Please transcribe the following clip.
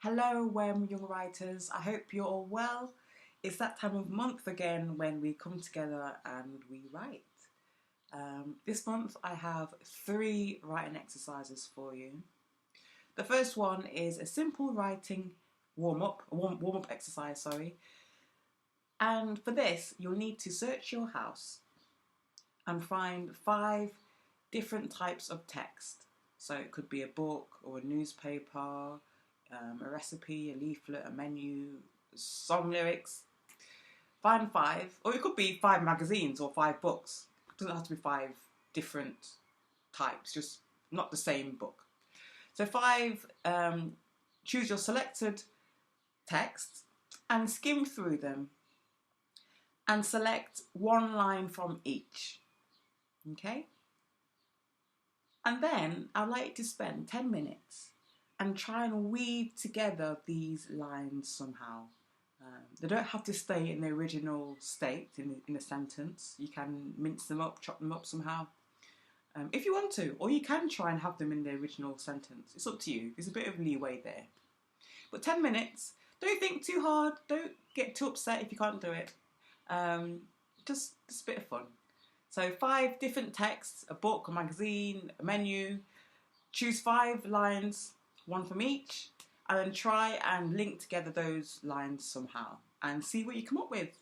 Hello, WEM young writers. I hope you're all well. It's that time of month again when we come together and we write. This month I have 3 writing exercises for you. The first one is a simple writing warm-up exercise, sorry. And for this, you'll need to search your house and find 5 different types of text. So it could be a book or a newspaper, a recipe, a leaflet, a menu, song lyrics. Find 5, or it could be 5 magazines or 5 books. It doesn't have to be 5 different types, just not the same book. So 5, choose your selected texts and skim through them and select 1 line from each. Okay? And then I'd like to spend 10 minutes and try and weave together these lines somehow. They don't have to stay in the original state in a sentence. You can mince them up, chop them up somehow, if you want to, or you can try and have them in the original sentence. It's up to you. There's a bit of leeway there. But 10 minutes, don't think too hard, don't get too upset if you can't do it. Just a bit of fun. So 5 different texts, a book, a magazine, a menu. Choose 5 lines, 1 from each, and then try and link together those lines somehow and see what you come up with.